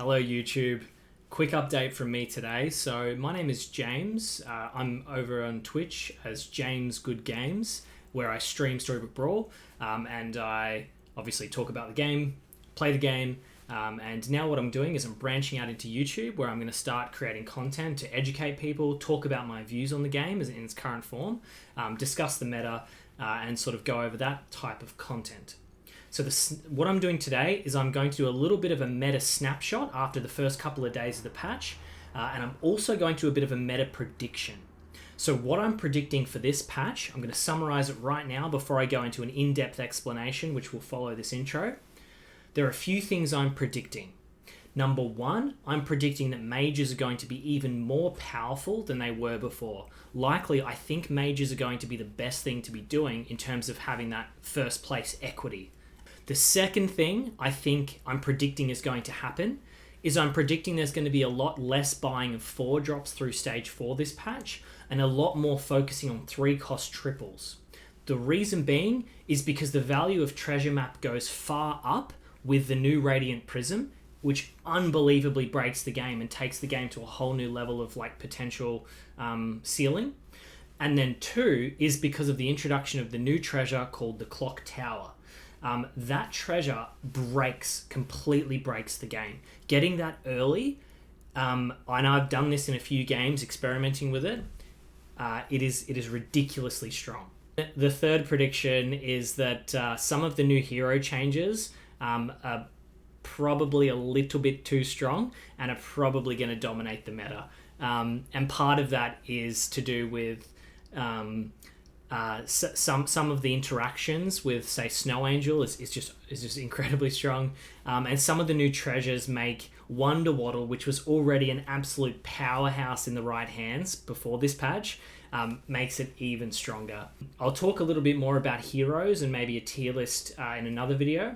Hello YouTube. Quick update from me today. So my name is James. I'm over on Twitch as James Good Games, where I stream Storybook Brawl, and I obviously talk about the game, play the game, and now what I'm doing is I'm branching out into YouTube, where I'm going to start creating content to educate people, talk about my views on the game in its current form, discuss the meta, and sort of go over that type of content. So what I'm doing today is I'm going to do a little bit of a meta snapshot after the first couple of days of the patch, and I'm also going to do a bit of a meta prediction. So what I'm predicting for this patch, I'm going to summarize it right now before I go into an in-depth explanation, which will follow this intro. There are a few things I'm predicting. Number one, I'm predicting that mages are going to be even more powerful than they were before. Likely, I think mages are going to be the best thing to be doing in terms of having that first place equity. The second thing I think I'm predicting is going to happen is I'm predicting there's going to be a lot less buying of 4 drops through stage 4 this patch and a lot more focusing on 3 cost triples. The reason being is because the value of treasure map goes far up with the new Radiant Prism, which unbelievably breaks the game and takes the game to a whole new level of potential ceiling. And then 2 is because of the introduction of the new treasure called the Clock Tower. That treasure completely breaks the game. Getting that early, and I've done this in a few games experimenting with it, it is ridiculously strong. The third prediction is that some of the new hero changes are probably a little bit too strong and are probably going to dominate the meta. And part of that is to do with some of the interactions with, say, Snow Angel is just incredibly strong, and some of the new treasures make Wonder Waddle, which was already an absolute powerhouse in the right hands before this patch, makes it even stronger. I'll talk a little bit more about heroes and maybe a tier list in another video,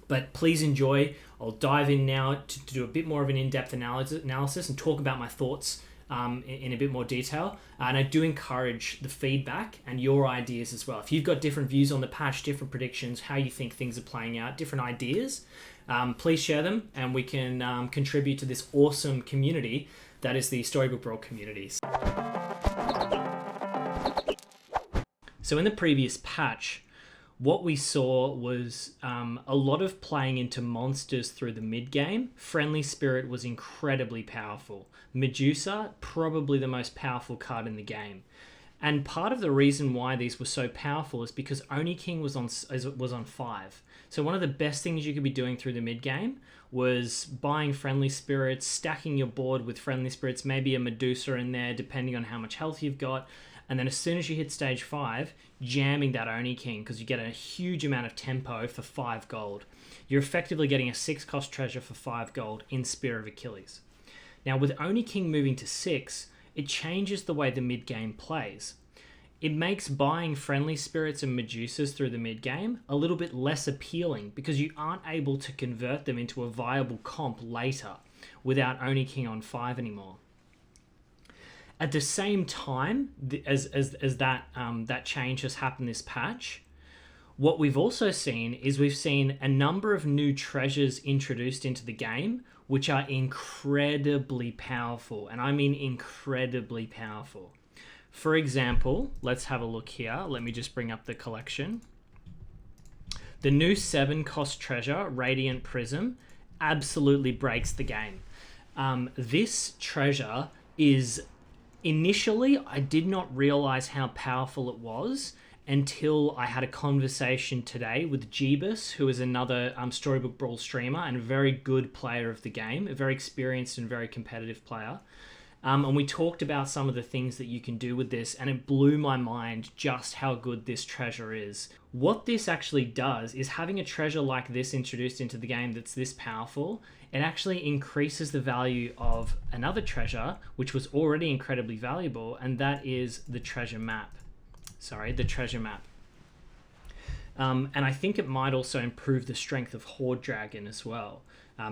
but please enjoy. I'll dive in now to do a bit more of an in-depth analysis and talk about my thoughts in a bit more detail, and I do encourage the feedback and your ideas as well. If you've got different views on the patch, different predictions, how you think things are playing out, different ideas, please share them and we can contribute to this awesome community that is the Storybook Brawl community. So in the previous patch, what we saw was a lot of playing into monsters through the mid game. Friendly Spirit was incredibly powerful. Medusa, probably the most powerful card in the game. And part of the reason why these were so powerful is because Oni King was on 5. So one of the best things you could be doing through the mid game was buying Friendly Spirits, stacking your board with Friendly Spirits, maybe a Medusa in there, depending on how much health you've got. And then as soon as you hit stage 5, jamming that Oni King, because you get a huge amount of tempo for 5 gold. You're effectively getting a 6 cost treasure for 5 gold in Spear of Achilles. Now with Oni King moving to 6, it changes the way the mid game plays. It makes buying Friendly Spirits and Medusas through the mid game a little bit less appealing because you aren't able to convert them into a viable comp later without Oni King on 5 anymore. At the same time as that change has happened this patch, what we've also seen is we've seen a number of new treasures introduced into the game, which are incredibly powerful, and I mean incredibly powerful. For example, let's have a look here. Let me just bring up the collection. The new 7 cost treasure, Radiant Prism, absolutely breaks the game. This treasure is... Initially, I did not realize how powerful it was until I had a conversation today with Jeebus, who is another Storybook Brawl streamer and a very good player of the game, a very experienced and very competitive player. And we talked about some of the things that you can do with this, and it blew my mind just how good this treasure is. What this actually does is having a treasure like this introduced into the game that's this powerful, it actually increases the value of another treasure, which was already incredibly valuable, and that is the treasure map. The treasure map. And I think it might also improve the strength of Horde Dragon as well,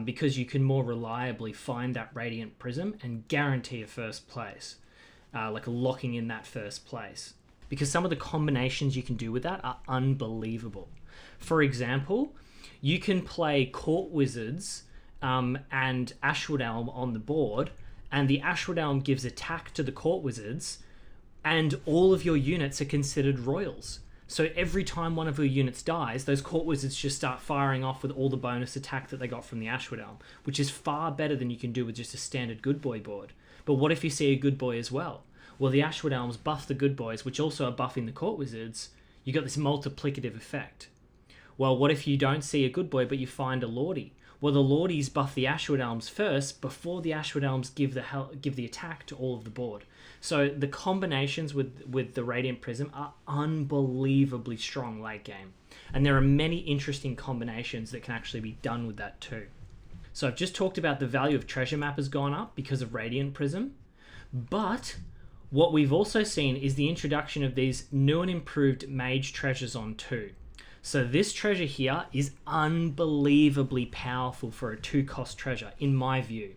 because you can more reliably find that Radiant Prism and guarantee a first place, locking in that first place. Because some of the combinations you can do with that are unbelievable. For example, you can play Court Wizards and Ashwood Elm on the board, and the Ashwood Elm gives attack to the Court Wizards, and all of your units are considered royals. So every time one of your units dies, those Court Wizards just start firing off with all the bonus attack that they got from the Ashwood Elm, which is far better than you can do with just a standard Good Boy board. But what if you see a Good Boy as well? Well, the Ashwood Elms buff the Good Boys, which also are buffing the Court Wizards. You got this multiplicative effect. Well, what if you don't see a Good Boy, but you find a Lordie? Well, the Lordies buff the Ashwood Elms first before the Ashwood Elms give the attack to all of the board. So the combinations with the Radiant Prism are unbelievably strong late game. And there are many interesting combinations that can actually be done with that too. So I've just talked about the value of Treasure Map has gone up because of Radiant Prism. But what we've also seen is the introduction of these new and improved Mage Treasures on 2. So this treasure here is unbelievably powerful for a 2-cost treasure, in my view.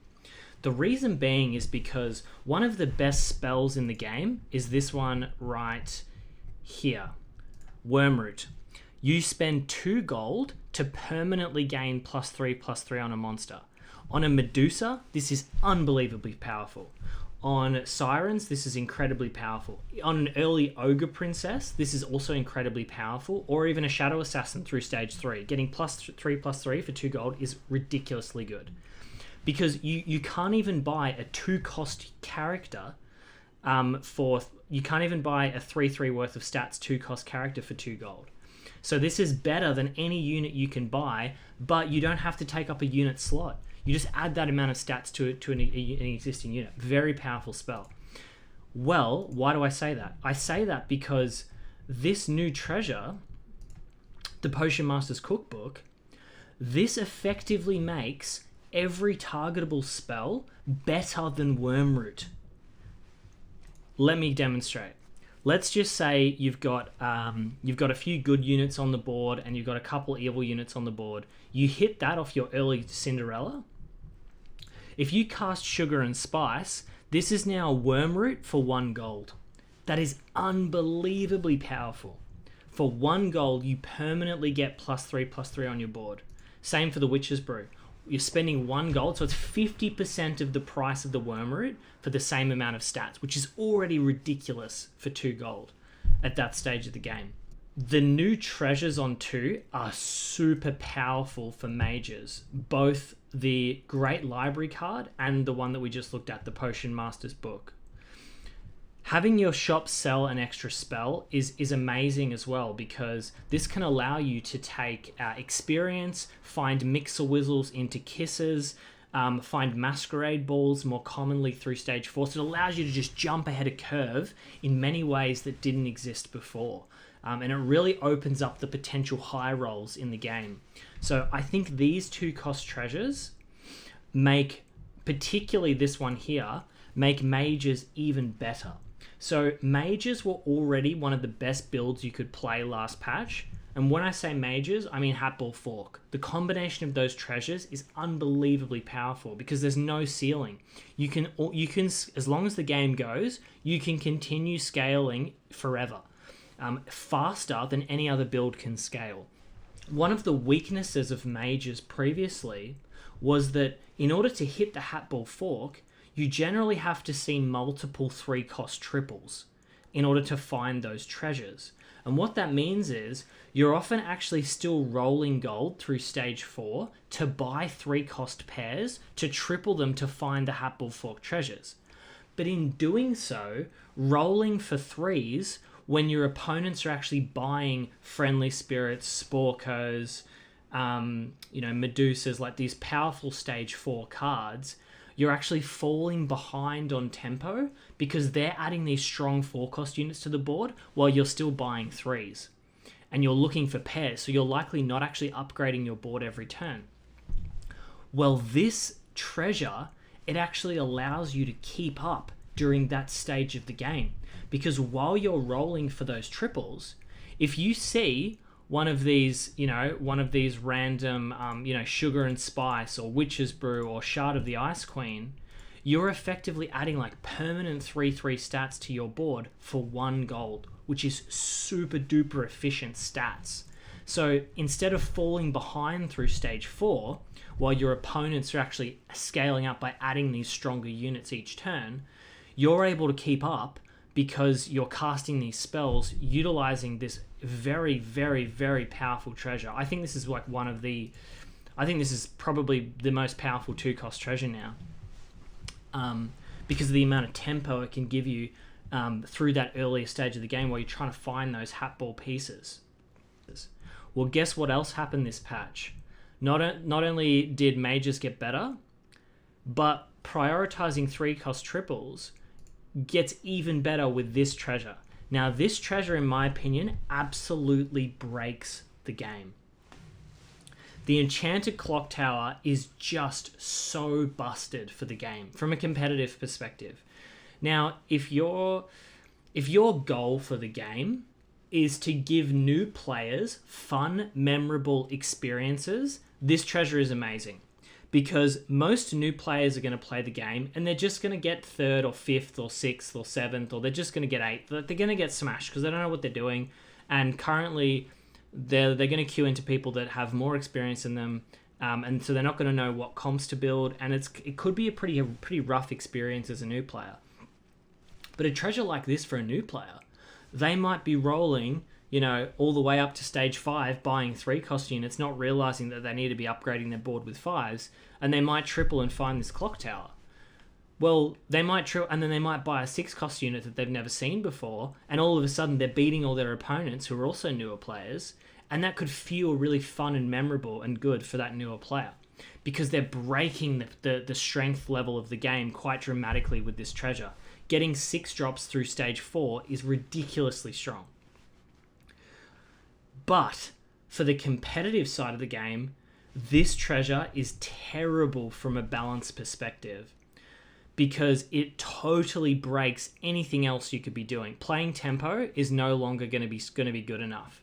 The reason being is because one of the best spells in the game is this one right here, Wormroot. You spend 2 gold to permanently gain +3/+3 on a monster. On a Medusa, this is unbelievably powerful. On Sirens, this is incredibly powerful. On an early Ogre Princess, this is also incredibly powerful. Or even a Shadow Assassin through stage 3. Getting +3/+3 for 2 gold is ridiculously good. Because you can't even buy a 2-cost character you can't even buy a 3/3 worth of stats 2-cost character for 2 gold. So this is better than any unit you can buy, but you don't have to take up a unit slot. You just add that amount of stats to an existing unit. Very powerful spell. Well, why do I say that? I say that because this new treasure, the Potion Master's Cookbook, this effectively makes every targetable spell better than Wormroot. Let me demonstrate. Let's just say you've got a few good units on the board and you've got a couple evil units on the board. You hit that off your early Cinderella. If you cast Sugar and Spice, this is now Wormroot for 1 gold. That is unbelievably powerful. For 1 gold, you permanently get +3/+3 on your board. Same for the Witch's Brew. You're spending 1 gold, so it's 50% of the price of the Wormroot for the same amount of stats, which is already ridiculous for 2 gold at that stage of the game. The new treasures on 2 are super powerful for mages, both the Great Library card and the one that we just looked at, the Potion Master's Book. Having your shop sell an extra spell is amazing as well, because this can allow you to take experience, find Mix-a-Whizzles into Kisses, find Masquerade Balls more commonly through stage 4. So it allows you to just jump ahead a curve in many ways that didn't exist before. And it really opens up the potential high rolls in the game. So I think these 2-cost treasures make, particularly this one here, make mages even better. So mages were already one of the best builds you could play last patch. And when I say mages, I mean Hatball Fork. The combination of those treasures is unbelievably powerful because there's no ceiling. You can, as long as the game goes, you can continue scaling forever. Faster than any other build can scale. One of the weaknesses of mages previously was that in order to hit the Hatball Fork, you generally have to see multiple 3-cost triples in order to find those treasures. And what that means is you're often actually still rolling gold through stage 4 to buy 3-cost pairs to triple them to find the Hatball Fork treasures. But in doing so, rolling for 3s when your opponents are actually buying Friendly Spirits, Sporkos, Medusas, like these powerful stage 4 cards, you're actually falling behind on tempo because they're adding these strong 4-cost units to the board while you're still buying 3s. And you're looking for pairs, so you're likely not actually upgrading your board every turn. Well, this treasure, it actually allows you to keep up during that stage of the game. Because while you're rolling for those triples, if you see one of these random, Sugar and Spice or Witch's Brew or Shard of the Ice Queen, you're effectively adding like permanent 3/3 stats to your board for 1 gold, which is super duper efficient stats. So instead of falling behind through stage 4, while your opponents are actually scaling up by adding these stronger units each turn, you're able to keep up because you're casting these spells utilizing this very, very, very powerful treasure. I think this is like I think this is probably the most powerful 2-cost treasure now, because of the amount of tempo it can give you through that earlier stage of the game while you're trying to find those hat ball pieces. Well, guess what else happened this patch? Not only did mages get better, but prioritizing 3-cost triples gets even better with this treasure. Now, this treasure, in my opinion, absolutely breaks the game. The Enchanted Clock Tower is just so busted for the game from a competitive perspective. Now, if your goal for the game is to give new players fun, memorable experiences, this treasure is amazing. Because most new players are going to play the game and they're just going to get 3rd or 5th or 6th or 7th, or they're just going to get 8th. They're going to get smashed because they don't know what they're doing. And currently, they're going to queue into people that have more experience in them. And so they're not going to know what comps to build. And it could be a pretty rough experience as a new player. But a treasure like this for a new player, they might be rolling, all the way up to stage 5, buying 3-cost units, not realizing that they need to be upgrading their board with 5s, and they might triple and find this clock tower. Well, they might triple, and then they might buy a 6-cost unit that they've never seen before, and all of a sudden they're beating all their opponents who are also newer players, and that could feel really fun and memorable and good for that newer player, because they're breaking the strength level of the game quite dramatically with this treasure. Getting 6 drops through stage 4 is ridiculously strong. But for the competitive side of the game, this treasure is terrible from a balance perspective because it totally breaks anything else you could be doing. Playing tempo is no longer going to be good enough.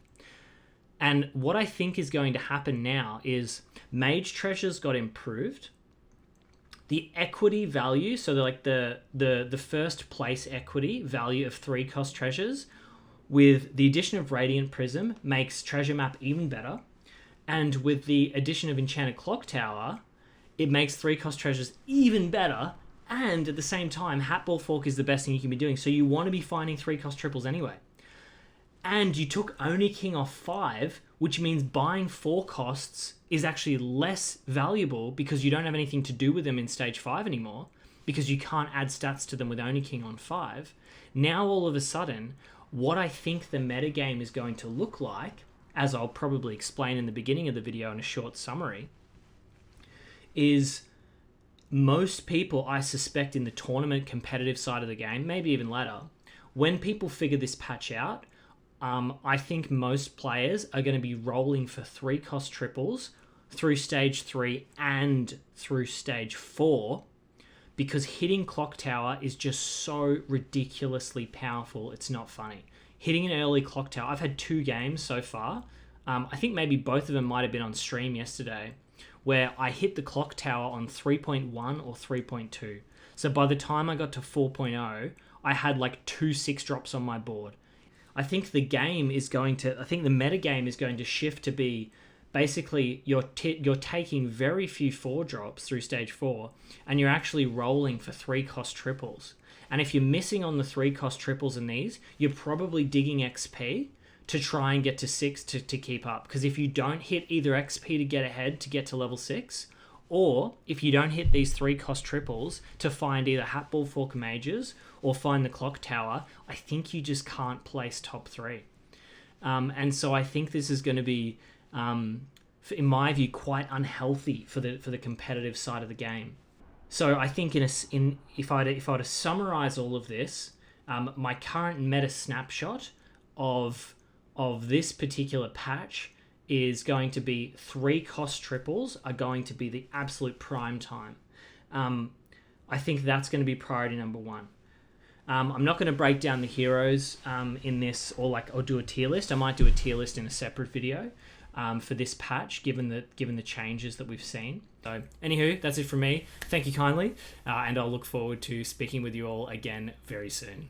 And what I think is going to happen now is mage treasures got improved. The equity value, so the first place equity value of 3-cost treasures, with the addition of Radiant Prism, makes treasure map even better. And with the addition of Enchanted Clock Tower, it makes 3-cost treasures even better. And at the same time, Hatball Fork is the best thing you can be doing. So you want to be finding 3-cost triples anyway. And you took Oni King off 5, which means buying 4 costs is actually less valuable because you don't have anything to do with them in stage 5 anymore, because you can't add stats to them with Oni King on 5. Now all of a sudden, what I think the metagame is going to look like, as I'll probably explain in the beginning of the video in a short summary, is most people, I suspect, in the tournament competitive side of the game, maybe even later, when people figure this patch out, I think most players are going to be rolling for 3-cost triples through stage 3 and through stage 4, because hitting Clock Tower is just so ridiculously powerful, it's not funny. Hitting an early Clock Tower, I've had 2 games so far. I think maybe both of them might have been on stream yesterday, where I hit the Clock Tower on 3.1 or 3.2. So by the time I got to 4.0, I had like 2 6 drops on my board. I think the game is going to, I think the meta game is going to shift to be basically you're taking very few 4 drops through stage 4 and you're actually rolling for 3-cost triples. And if you're missing on the 3-cost triples in these, you're probably digging XP to try and get to 6 to keep up. Because if you don't hit either XP to get ahead to get to level 6, or if you don't hit these 3-cost triples to find either Hatball Fork mages or find the Clock Tower, I think you just can't place top 3. And so I think this is going to be, in my view, quite unhealthy for the competitive side of the game. So I think if I were to summarize all of this, my current meta snapshot of this particular patch is going to be 3-cost triples are going to be the absolute prime time. I think that's going to be priority number 1. I'm not going to break down the heroes in this or do a tier list. I might do a tier list in a separate video for this patch, given the changes that we've seen. So, anywho, that's it from me. Thank you kindly, and I'll look forward to speaking with you all again very soon.